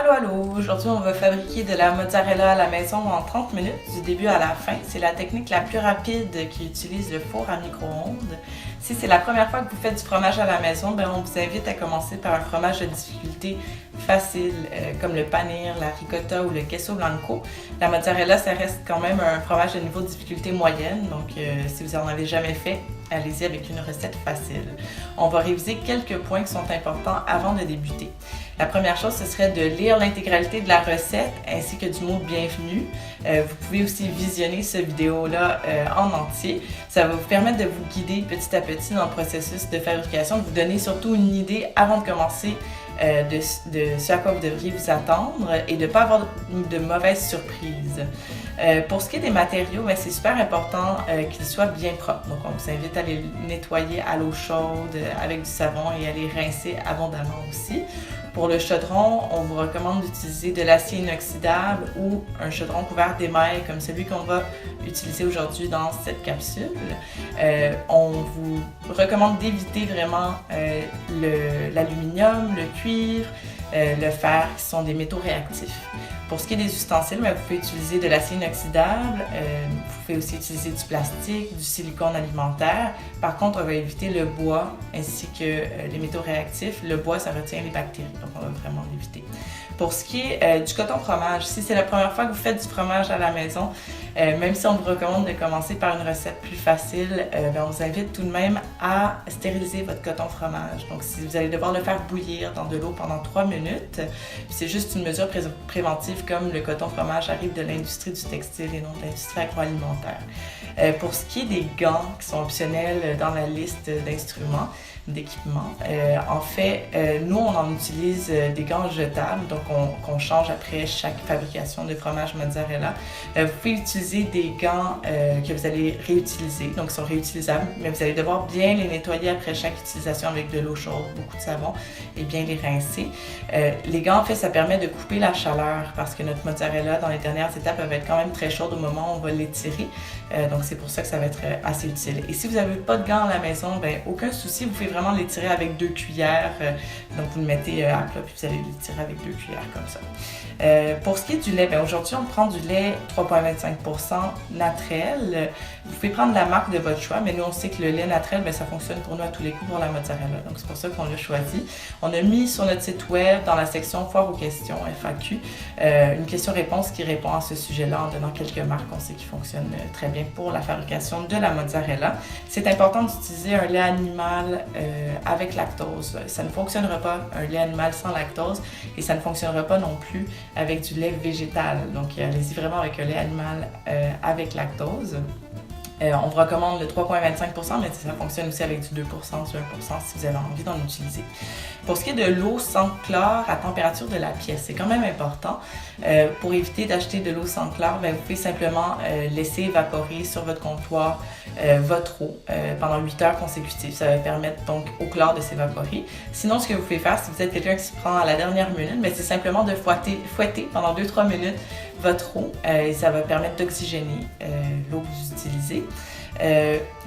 Allô, allô! Aujourd'hui, on va fabriquer de la mozzarella à la maison en 30 minutes, du début à la fin. C'est la technique la plus rapide qui utilise le four à micro-ondes. Si c'est la première fois que vous faites du fromage à la maison, on vous invite à commencer par un fromage de difficulté facile, comme le panir, la ricotta ou le queso blanco. La mozzarella, ça reste quand même un fromage de niveau de difficulté moyenne, donc si vous n'en avez jamais fait, allez-y avec une recette facile. On va réviser quelques points qui sont importants avant de débuter. La première chose, ce serait de lire l'intégralité de la recette ainsi que du mot bienvenue. Vous pouvez aussi visionner cette vidéo-là en entier. Ça va vous permettre de vous guider petit à petit dans le processus de fabrication, de vous donner surtout une idée avant de commencer de ce à quoi vous devriez vous attendre et de ne pas avoir de mauvaises surprises. Pour ce qui est des matériaux, c'est super important qu'ils soient bien propres. Donc, on vous invite à les nettoyer à l'eau chaude avec du savon et à les rincer abondamment aussi. Pour le chaudron, on vous recommande d'utiliser de l'acier inoxydable ou un chaudron couvert d'émail comme celui qu'on va utiliser aujourd'hui dans cette capsule. On vous recommande d'éviter vraiment l'aluminium, le cuivre, le fer, qui sont des métaux réactifs. Pour ce qui est des ustensiles, vous pouvez utiliser de l'acier inoxydable, vous pouvez aussi utiliser du plastique, du silicone alimentaire. Par contre, on va éviter le bois ainsi que les métaux réactifs. Le bois, ça retient les bactéries, donc on va vraiment l'éviter. Pour ce qui est du coton fromage, si c'est la première fois que vous faites du fromage à la maison, même si on vous recommande de commencer par une recette plus facile, on vous invite tout de même à stériliser votre coton fromage. Donc, si vous allez devoir le faire bouillir dans de l'eau pendant 3 minutes, c'est juste une mesure préventive comme le coton fromage arrive de l'industrie du textile et non de l'industrie agroalimentaire. Pour ce qui est des gants qui sont optionnels dans la liste d'instruments, d'équipements, en fait, nous, on en utilise des gants jetables, donc qu'on change après chaque fabrication de fromage mozzarella. Vous pouvez utiliser des gants que vous allez réutiliser, donc ils sont réutilisables, mais vous allez devoir bien les nettoyer après chaque utilisation avec de l'eau chaude, beaucoup de savon et bien les rincer. Les gants, en fait, ça permet de couper la chaleur parce que notre mozzarella, dans les dernières étapes, elle va être quand même très chaude au moment où on va l'étirer. Donc, c'est pour ça que ça va être assez utile. Et si vous n'avez pas de gants à la maison, aucun souci, vous pouvez vraiment l'étirer avec 2 cuillères. Donc, vous le mettez à plat, puis vous allez l'étirer avec 2 cuillères comme ça. Pour ce qui est du lait, aujourd'hui, on prend du lait 3,25% naturel. Vous pouvez prendre la marque de votre choix, mais nous, on sait que le lait naturel, ça fonctionne pour nous à tous les coups pour la mozzarella. Donc, c'est pour ça qu'on l'a choisi. On a mis sur notre site web, dans la section Foire aux questions, FAQ, une question-réponse qui répond à ce sujet-là en donnant quelques marques qu'on sait qui fonctionnent très bien pour la fabrication de la mozzarella. C'est important d'utiliser un lait animal avec lactose. Ça ne fonctionnera pas, un lait animal sans lactose, et ça ne fonctionnera pas non plus avec du lait végétal. Donc, allez-y vraiment avec un lait animal avec lactose. On vous recommande le 3,25%, mais ça fonctionne aussi avec du 2%, du 1% si vous avez envie d'en utiliser. Pour ce qui est de l'eau sans chlore à température de la pièce, c'est quand même important. Pour éviter d'acheter de l'eau sans chlore, vous pouvez simplement laisser évaporer sur votre comptoir votre eau pendant 8 heures consécutives. Ça va permettre donc au chlore de s'évaporer. Sinon, ce que vous pouvez faire, si vous êtes quelqu'un qui se prend à la dernière minute, c'est simplement de fouetter pendant 2-3 minutes votre eau et ça va permettre d'oxygéner l'eau que vous utilisez.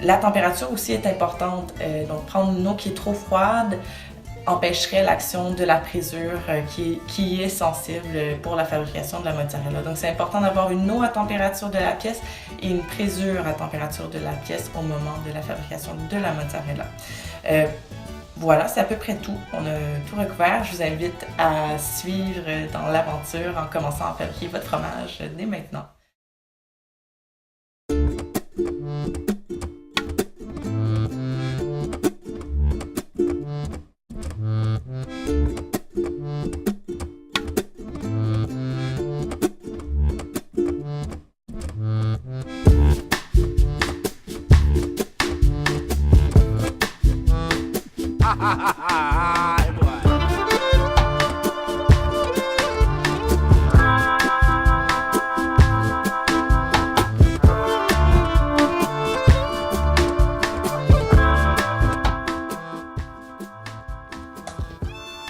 La température aussi est importante, donc prendre une eau qui est trop froide empêcherait l'action de la présure qui est sensible pour la fabrication de la mozzarella. Donc c'est important d'avoir une eau à température de la pièce et une présure à température de la pièce au moment de la fabrication de la mozzarella. Voilà, c'est à peu près tout. On a tout recouvert. Je vous invite à suivre dans l'aventure en commençant à fabriquer votre fromage dès maintenant.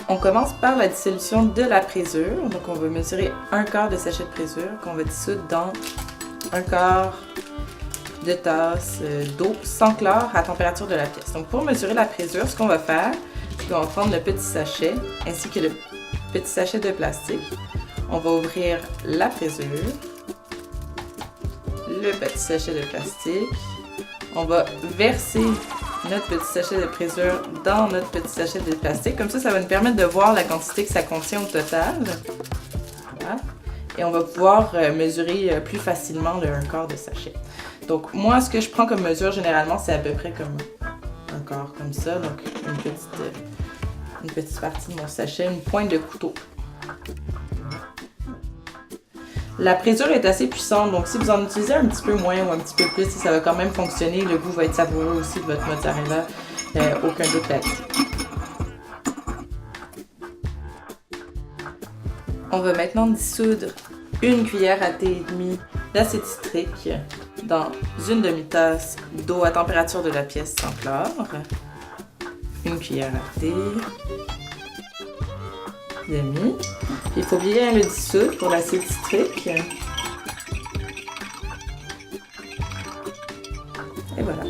On commence par la dissolution de la présure. Donc, on va mesurer 1/4 de sachet de présure qu'on va dissoudre dans 1/4 de tasse d'eau sans chlore à température de la pièce. Donc, pour mesurer la présure, ce qu'on va faire, c'est qu'on va prendre le petit sachet ainsi que le petit sachet de plastique. On va ouvrir la frisure, le petit sachet de plastique. On va verser notre petit sachet de frisure dans notre petit sachet de plastique. Comme ça va nous permettre de voir la quantité que ça contient au total. Voilà. Et on va pouvoir mesurer plus facilement un quart de sachet. Donc moi, ce que je prends comme mesure généralement, c'est à peu près comme un quart comme ça. Donc une petite partie de mon sachet, une pointe de couteau. La présure est assez puissante, donc si vous en utilisez un petit peu moins ou un petit peu plus, ça va quand même fonctionner. Le goût va être savoureux aussi de votre mozzarella, aucun doute là-dessus. On va maintenant dissoudre une cuillère à thé et demi d'acide citrique dans une demi-tasse d'eau à température de la pièce sans chlore. Une cuillère à thé. Demi. Il faut bien le dissoudre pour l'acide citrique. Et voilà.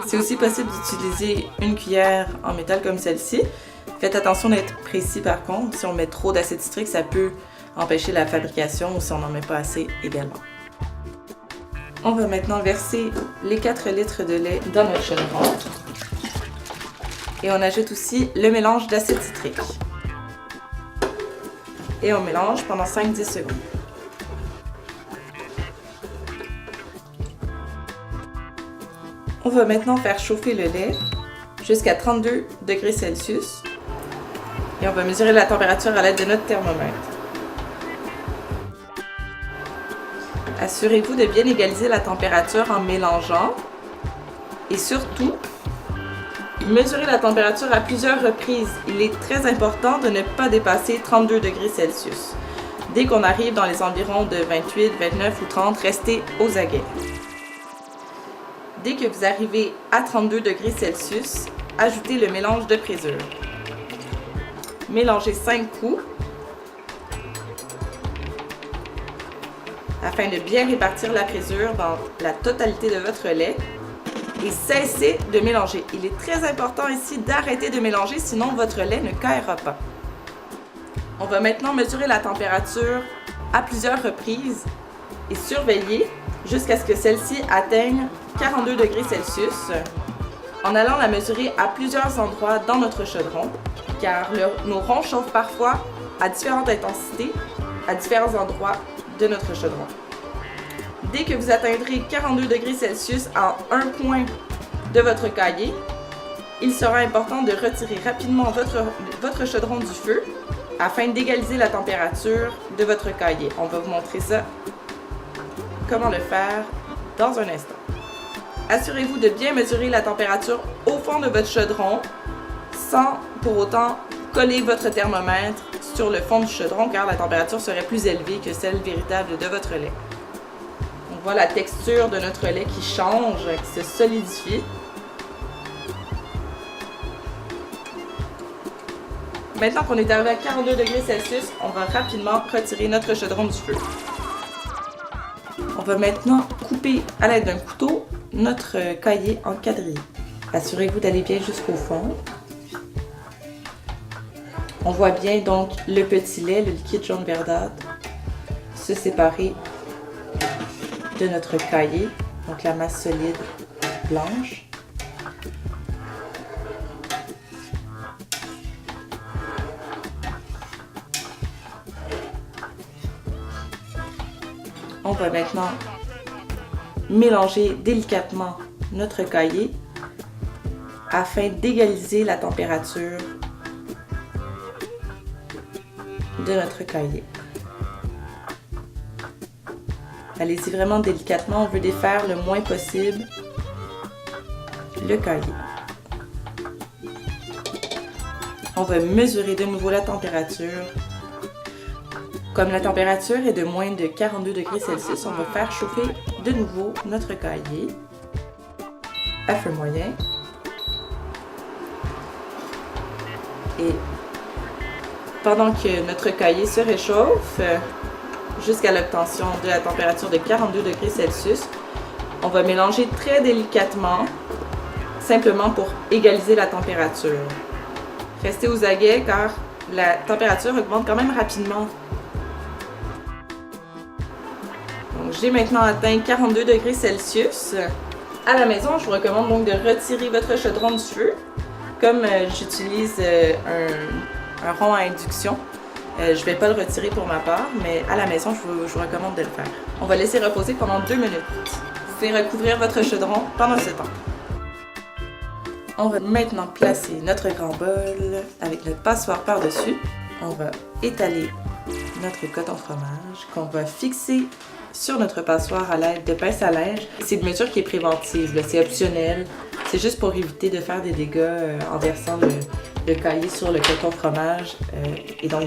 C'est aussi possible d'utiliser une cuillère en métal comme celle-ci. Faites attention d'être précis par contre. Si on met trop d'acide citrique, ça peut empêcher la fabrication ou si on n'en met pas assez également. On va maintenant verser les 4 litres de lait dans notre chaudron. Et on ajoute aussi le mélange d'acide citrique. Et on mélange pendant 5-10 secondes. On va maintenant faire chauffer le lait jusqu'à 32 degrés Celsius. Et on va mesurer la température à l'aide de notre thermomètre. Assurez-vous de bien égaliser la température en mélangeant. Et surtout, mesurez la température à plusieurs reprises. Il est très important de ne pas dépasser 32 degrés Celsius. Dès qu'on arrive dans les environs de 28, 29 ou 30, restez aux aguets. Dès que vous arrivez à 32 degrés Celsius, ajoutez le mélange de présure. Mélangez 5 coups afin de bien répartir la présure dans la totalité de votre lait. Et cessez de mélanger. Il est très important ici d'arrêter de mélanger, sinon votre lait ne caillera pas. On va maintenant mesurer la température à plusieurs reprises et surveiller jusqu'à ce que celle-ci atteigne 42 degrés Celsius en allant la mesurer à plusieurs endroits dans notre chaudron, car nos ronds chauffent parfois à différentes intensités à différents endroits de notre chaudron. Dès que vous atteindrez 42 degrés Celsius en un coin de votre cahier, il sera important de retirer rapidement votre chaudron du feu afin d'égaliser la température de votre cahier. On va vous montrer ça, comment le faire dans un instant. Assurez-vous de bien mesurer la température au fond de votre chaudron sans pour autant coller votre thermomètre sur le fond du chaudron car la température serait plus élevée que celle véritable de votre lait. On voit la texture de notre lait qui change, qui se solidifie. Maintenant qu'on est arrivé à 42 degrés Celsius, on va rapidement retirer notre chaudron du feu. On va maintenant couper à l'aide d'un couteau notre cahier en quadrillés. Assurez-vous d'aller bien jusqu'au fond. On voit bien donc le petit lait, le liquide jaune verdâtre, se séparer de notre cahier, donc la masse solide blanche. On va maintenant mélanger délicatement notre cahier afin d'égaliser la température de notre cahier. Allez-y vraiment délicatement, on veut défaire le moins possible le cahier. On va mesurer de nouveau la température. Comme la température est de moins de 42 degrés Celsius, on va faire chauffer de nouveau notre cahier à feu moyen. Et pendant que notre cahier se réchauffe jusqu'à l'obtention de la température de 42 degrés Celsius, on va mélanger très délicatement, simplement pour égaliser la température. Restez aux aguets car la température augmente quand même rapidement. Donc, j'ai maintenant atteint 42 degrés Celsius. À la maison, je vous recommande donc de retirer votre chaudron du feu. Comme j'utilise un rond à induction, je ne vais pas le retirer pour ma part, mais à la maison, je vous recommande de le faire. On va laisser reposer pendant 2 minutes. Vous pouvez recouvrir votre chaudron pendant ce temps. On va maintenant placer notre grand bol avec notre passoire par-dessus. On va étaler notre coton fromage qu'on va fixer sur notre passoire à l'aide de pince à linge. C'est une mesure qui est préventive, c'est optionnel. C'est juste pour éviter de faire des dégâts en versant le caillé sur le coton fromage et donc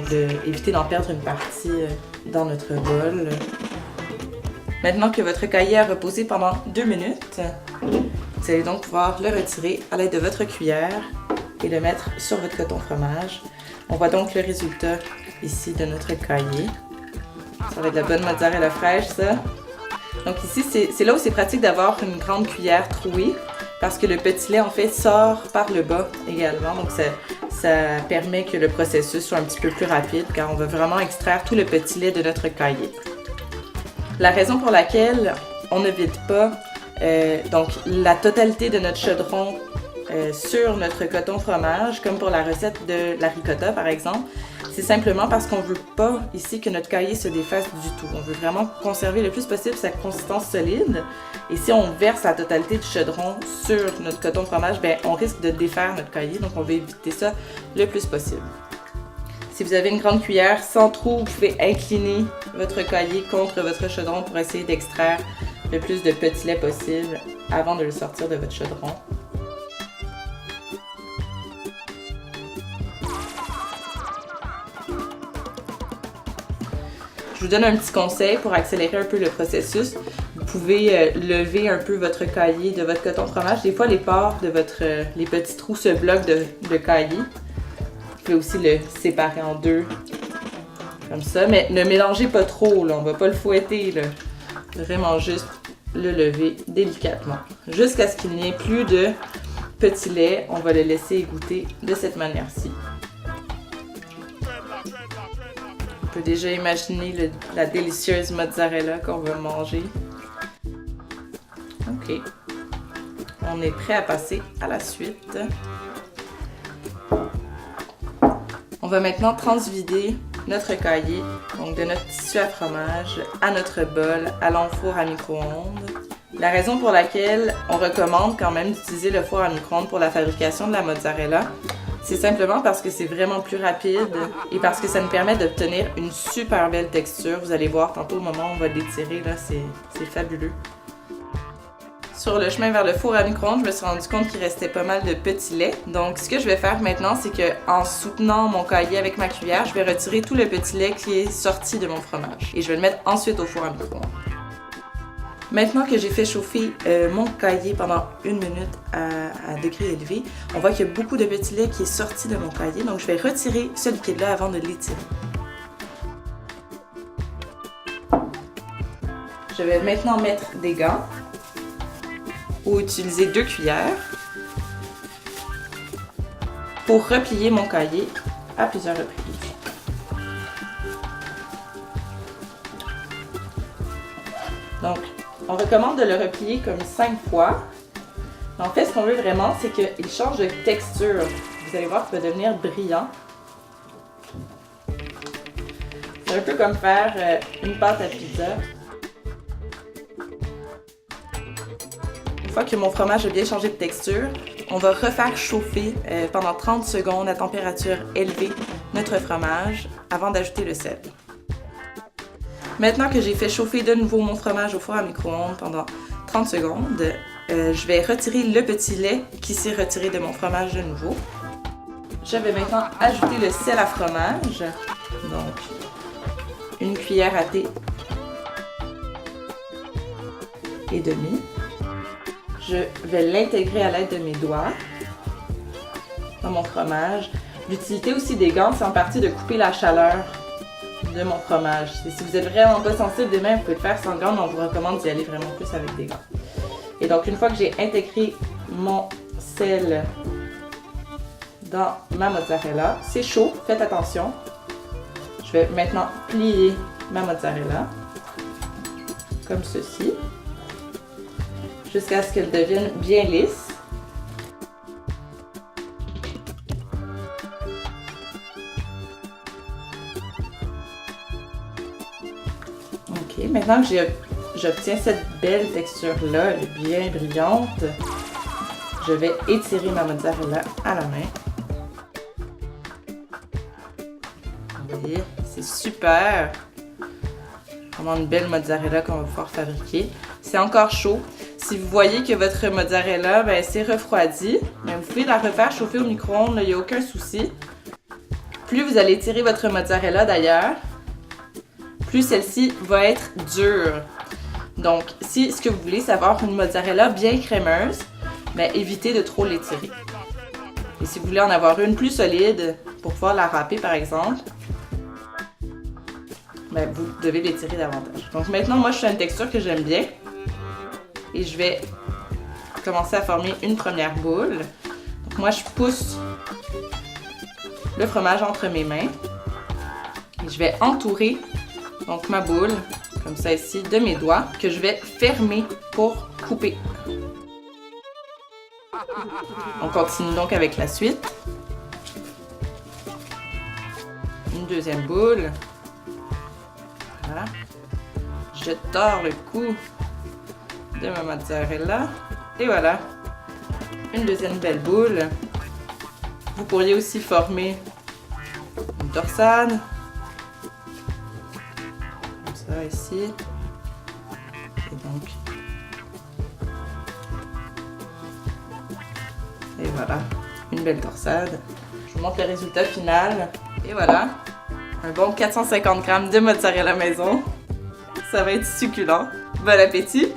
éviter d'en perdre une partie dans notre bol. Maintenant que votre caillé a reposé pendant 2 minutes, vous allez donc pouvoir le retirer à l'aide de votre cuillère et le mettre sur votre coton fromage. On voit donc le résultat ici de notre caillé. Ça va être de la bonne mozzarella fraîche, ça. Donc ici, c'est là où c'est pratique d'avoir une grande cuillère trouée parce que le petit lait, en fait, sort par le bas également. Donc ça permet que le processus soit un petit peu plus rapide car on va vraiment extraire tout le petit lait de notre caillé. La raison pour laquelle on ne vide pas donc la totalité de notre chaudron sur notre coton fromage, comme pour la recette de la ricotta par exemple, c'est simplement parce qu'on ne veut pas ici que notre caillé se défasse du tout. On veut vraiment conserver le plus possible sa consistance solide. Et si on verse la totalité du chaudron sur notre coton fromage, ben, on risque de défaire notre caillé, donc on veut éviter ça le plus possible. Si vous avez une grande cuillère, sans trou, vous pouvez incliner votre caillé contre votre chaudron pour essayer d'extraire le plus de petit lait possible avant de le sortir de votre chaudron. Je vous donne un petit conseil pour accélérer un peu le processus. Vous pouvez lever un peu votre caillé de votre coton fromage. Des fois, les pores de les petits trous se bloquent de caillé. Vous pouvez aussi le séparer en deux, comme ça. Mais ne mélangez pas trop, là. On ne va pas le fouetter, là. Vraiment juste le lever délicatement. Jusqu'à ce qu'il n'y ait plus de petit lait, on va le laisser égoutter de cette manière-ci. On peut déjà imaginer la délicieuse mozzarella qu'on va manger. Ok. On est prêt à passer à la suite. On va maintenant transvider notre caillé, donc de notre tissu à fromage, à notre bol, à l'enfour à micro-ondes. La raison pour laquelle on recommande quand même d'utiliser le four à micro-ondes pour la fabrication de la mozzarella, c'est simplement parce que c'est vraiment plus rapide et parce que ça nous permet d'obtenir une super belle texture. Vous allez voir tantôt au moment où on va l'étirer, là, c'est fabuleux. Sur le chemin vers le four à micro-ondes, je me suis rendu compte qu'il restait pas mal de petit lait. Donc, ce que je vais faire maintenant, c'est qu'en soutenant mon caillé avec ma cuillère, je vais retirer tout le petit lait qui est sorti de mon fromage. Et je vais le mettre ensuite au four à micro-ondes. Maintenant que j'ai fait chauffer mon caillé pendant 1 minute à degré élevé, on voit qu'il y a beaucoup de petit lait qui est sorti de mon caillé. Donc, je vais retirer ce liquide-là avant de l'étirer. Je vais maintenant mettre des gants ou utiliser 2 cuillères pour replier mon caillé à plusieurs reprises. Donc, on recommande de le replier comme 5 fois. En fait, ce qu'on veut vraiment, c'est qu'il change de texture. Vous allez voir qu'il va devenir brillant. C'est un peu comme faire une pâte à pizza. Une fois que mon fromage a bien changé de texture, on va refaire chauffer pendant 30 secondes à température élevée notre fromage avant d'ajouter le sel. Maintenant que j'ai fait chauffer de nouveau mon fromage au four à micro-ondes pendant 30 secondes, je vais retirer le petit lait qui s'est retiré de mon fromage de nouveau. Je vais maintenant ajouter le sel à fromage, donc une cuillère à thé et demi. Je vais l'intégrer à l'aide de mes doigts dans mon fromage. L'utilité aussi des gants, c'est en partie de couper la chaleur de mon fromage. Et si vous êtes vraiment pas sensible des mains, vous pouvez le faire sans gants, mais on vous recommande d'y aller vraiment plus avec des gants. Et donc, une fois que j'ai intégré mon sel dans ma mozzarella. C'est chaud, faites attention. Je vais maintenant plier ma mozzarella comme ceci jusqu'à ce qu'elle devienne bien lisse. Ok, maintenant que j'obtiens cette belle texture-là, elle est bien brillante, je vais étirer ma mozzarella à la main. Vous voyez, c'est super! Vraiment une belle mozzarella qu'on va pouvoir fabriquer. C'est encore chaud. Si vous voyez que votre mozzarella s'est refroidie, vous pouvez la refaire chauffer au micro-ondes, il n'y a aucun souci. Plus vous allez étirer votre mozzarella d'ailleurs, plus celle-ci va être dure. Donc, si ce que vous voulez, c'est avoir une mozzarella bien crémeuse, évitez de trop l'étirer. Et si vous voulez en avoir une plus solide, pour pouvoir la râper par exemple, vous devez l'étirer davantage. Donc maintenant, moi, je fais une texture que j'aime bien. Et je vais commencer à former une première boule. Donc moi, je pousse le fromage entre mes mains. Et je vais entourer donc ma boule, comme ça ici, de mes doigts, que je vais fermer pour couper. On continue donc avec la suite. Une deuxième boule. Voilà. Je tords le cou de ma mozzarella. Et voilà. Une deuxième belle boule. Vous pourriez aussi former une torsade. Comme ça ici. Et donc. Et voilà. Une belle torsade. Je vous montre le résultat final. Et voilà. Un bon 450 g de mozzarella maison. Ça va être succulent. Bon appétit!